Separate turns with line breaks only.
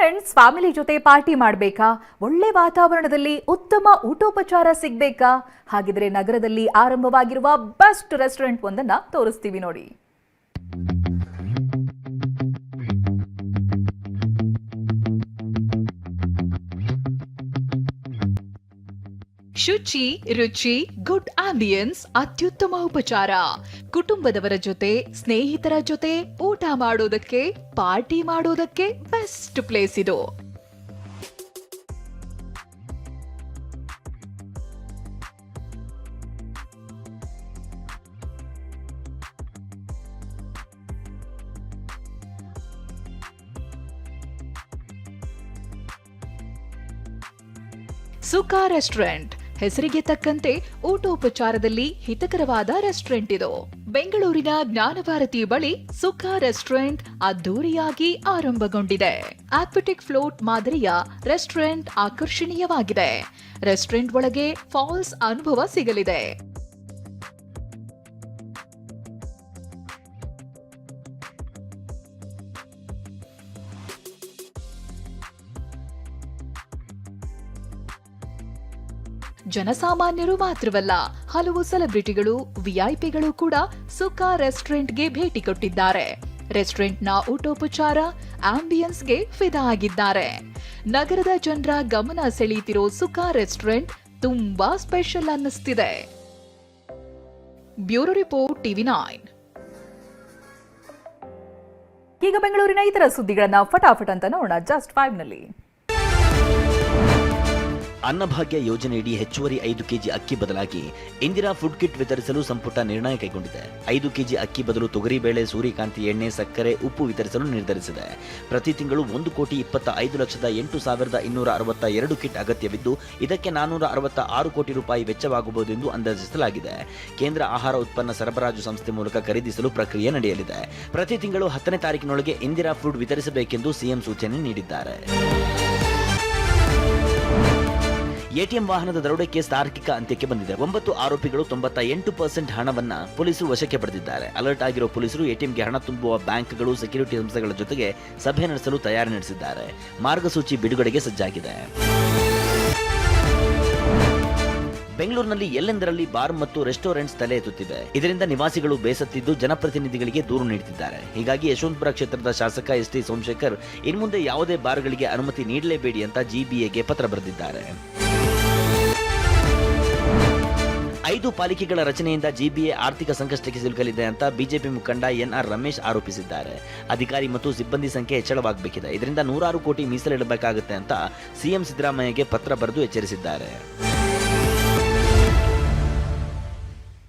Friends family ಜೊತೆ party ಮಾಡಬೇಕಾ? ಒಳ್ಳೆ ವಾತಾವರಣದಲ್ಲಿ ಉತ್ತಮ ಊಟೋಪಚಾರ ಸಿಗಬೇಕಾ? ಹಾಗಿದ್ರೆ ನಗರದಲ್ಲಿ ಆರಂಭವಾಗಿರುವ ಬೆಸ್ಟ್ ರೆಸ್ಟೋರೆಂಟ್ ಒಂದನ್ನ ತೋರಿಸ್ತೀವಿ ನೋಡಿ. ಶುಚಿ, ರುಚಿ, ಗುಡ್ ಆಂಬಿಯನ್ಸ್, ಅತ್ಯುತ್ತಮ ಉಪಚಾರ. ಕುಟುಂಬದವರ ಜೊತೆ, ಸ್ನೇಹಿತರ ಜೊತೆ ಊಟ ಮಾಡೋದಕ್ಕೆ, ಪಾರ್ಟಿ ಮಾಡೋದಕ್ಕೆ ಬೆಸ್ಟ್ ಪ್ಲೇಸ್ ಇದು. ಸುಖಾ ರೆಸ್ಟೋರೆಂಟ್ ಹೆಸರಿಗೆ ತಕ್ಕಂತೆ ಊಟೋಪಚಾರದಲ್ಲಿ ಹಿತಕರವಾದ ರೆಸ್ಟೋರೆಂಟ್ ಇದು. ಬೆಂಗಳೂರಿನ ಜ್ಞಾನಭಾರತಿ ಬಳಿ ಸುಖಾ ರೆಸ್ಟೋರೆಂಟ್ ಅದ್ದೂರಿಯಾಗಿ ಆರಂಭಗೊಂಡಿದೆ. ಆಕ್ವೆಟಿಕ್ ಫ್ಲೋಟ್ ಮಾದರಿಯ ರೆಸ್ಟೋರೆಂಟ್ ಆಕರ್ಷಣೀಯವಾಗಿದೆ. ರೆಸ್ಟೋರೆಂಟ್ ಒಳಗೆ ಫಾಲ್ಸ್ ಅನುಭವ ಸಿಗಲಿದೆ. ಜನಸಾಮಾನ್ಯರು ಮಾತ್ರವಲ್ಲ, ಹಲವು ಸೆಲೆಬ್ರಿಟಿಗಳು, ವಿಐಪಿಗಳು ಕೂಡ ಸುಖಾ ರೆಸ್ಟೋರೆಂಟ್ಗೆ ಭೇಟಿ ಕೊಟ್ಟಿದ್ದಾರೆ. ರೆಸ್ಟೋರೆಂಟ್ನ ಊಟೋಪಚಾರ, ಆಂಬಿಯನ್ಸ್ಗೆ ಫಿದಾ ಆಗಿದ್ದಾರೆ. ನಗರದ ಜನರ ಗಮನ ಸೆಳೆಯುತ್ತಿರೋ ಸುಖಾ ರೆಸ್ಟೋರೆಂಟ್ ತುಂಬಾ ಸ್ಪೆಷಲ್ ಅನ್ನಿಸ್ತಿದೆ. Bureau report, TV9. ಈಗ ಬೆಂಗಳೂರಿನ ಇತರ ಸುದ್ದಿಗಳನ್ನ ಫಟಾಫಟ್ ಅಂತ ನೋಡೋಣ ಜಸ್ಟ್ 5 ನಲ್ಲಿ.
ಅನ್ನಭಾಗ್ಯ ಯೋಜನೆಯಡಿ ಹೆಚ್ಚುವರಿ 5 ಕೆಜಿ ಅಕ್ಕಿ ಬದಲಾಗಿ ಇಂದಿರಾ ಫುಡ್ ಕಿಟ್ ವಿತರಿಸಲು ಸಂಪುಟ ನಿರ್ಣಯ ಕೈಗೊಂಡಿದೆ. 5 ಕೆಜಿ ಅಕ್ಕಿ ಬದಲು ತೊಗರಿಬೇಳೆ, ಸೂರ್ಯಕಾಂತಿ ಎಣ್ಣೆ, ಸಕ್ಕರೆ, ಉಪ್ಪು ವಿತರಿಸಲು ನಿರ್ಧರಿಸಿದೆ. ಪ್ರತಿ ತಿಂಗಳು 1,25,862,262 ಕಿಟ್ ಅಗತ್ಯವಿದ್ದು, ಇದಕ್ಕೆ 466 ಕೋಟಿ ರೂಪಾಯಿ ವೆಚ್ಚವಾಗಬಹುದು ಎಂದು ಅಂದಾಜಿಸಲಾಗಿದೆ. ಕೇಂದ್ರ ಆಹಾರ ಉತ್ಪನ್ನ ಸರಬರಾಜು ಸಂಸ್ಥೆ ಮೂಲಕ ಖರೀದಿಸಲು ಪ್ರಕ್ರಿಯೆ ನಡೆಯಲಿದೆ. ಪ್ರತಿ ತಿಂಗಳು 10ನೇ ತಾರೀಕಿನೊಳಗೆ ಇಂದಿರಾ ಫುಡ್ ವಿತರಿಸಬೇಕೆಂದು ಸಿಎಂ ಸೂಚನೆ ನೀಡಿದ್ದಾರೆ. ಎಟಿಎಂ ವಾಹನದ ದರೋಡೆ ಕೇಸ್ ತಾರ್ಕಿಕ ಅಂತ್ಯಕ್ಕೆ ಬಂದಿದೆ. 9 ಆರೋಪಿಗಳು 98% ಹಣವನ್ನ ಪೊಲೀಸರು ವಶಕ್ಕೆ ಪಡೆದಿದ್ದಾರೆ. ಅಲರ್ಟ್ ಆಗಿರುವ ಪೊಲೀಸರು ಎಟಿಎಂಗೆ ಹಣ ತುಂಬುವ ಬ್ಯಾಂಕ್ಗಳು, ಸೆಕ್ಯೂರಿಟಿ ಸಂಸ್ಥೆಗಳ ಜೊತೆಗೆ ಸಭೆ ನಡೆಸಲು ತಯಾರಿ ನಡೆಸಿದ್ದಾರೆ. ಮಾರ್ಗಸೂಚಿ ಬಿಡುಗಡೆಗೆ ಸಜ್ಜಾಗಿದೆ. ಬೆಂಗಳೂರಿನಲ್ಲಿ ಎಲ್ಲೆಂದರಲ್ಲಿ ಬಾರ್ ಮತ್ತು ರೆಸ್ಟೋರೆಂಟ್ಸ್ ತಲೆ ಎತ್ತುತ್ತಿವೆ. ಇದರಿಂದ ನಿವಾಸಿಗಳು ಬೇಸತ್ತಿದ್ದು ಜನಪ್ರತಿನಿಧಿಗಳಿಗೆ ದೂರು ನೀಡುತ್ತಿದ್ದಾರೆ. ಹೀಗಾಗಿ ಯಶವಂತಪುರ ಕ್ಷೇತ್ರದ ಶಾಸಕ ಎಸ್.ಟಿ. ಸೋಮಶೇಖರ್ ಇನ್ಮುಂದೆ ಯಾವುದೇ ಬಾರ್ಗಳಿಗೆ ಅನುಮತಿ ನೀಡಲೇಬೇಡಿ ಅಂತ ಜಿಬಿಎಗೆ ಪತ್ರ ಬರೆದಿದ್ದಾರೆ. 5 ಪಾಲಿಕೆಗಳ ರಚನೆಯಿಂದ ಜಿಬಿಎ ಆರ್ಥಿಕ ಸಂಕಷ್ಟಕ್ಕೆ ಸಿಲುಕಲಿದೆ ಅಂತ ಬಿಜೆಪಿ ಮುಖಂಡ ಎನ್ಆರ್ ರಮೇಶ್ ಆರೋಪಿಸಿದ್ದಾರೆ. ಅಧಿಕಾರಿ ಮತ್ತು ಸಿಬ್ಬಂದಿ ಸಂಖ್ಯೆ ಹೆಚ್ಚಳವಾಗಬೇಕಿದೆ. ಇದರಿಂದ 106 ಕೋಟಿ ಮೀಸಲಿಡಬೇಕಾಗುತ್ತೆ ಅಂತ ಸಿಎಂ ಸಿದ್ದರಾಮಯ್ಯಗೆ ಪತ್ರ ಬರೆದು ಎಚ್ಚರಿಸಿದ್ದಾರೆ.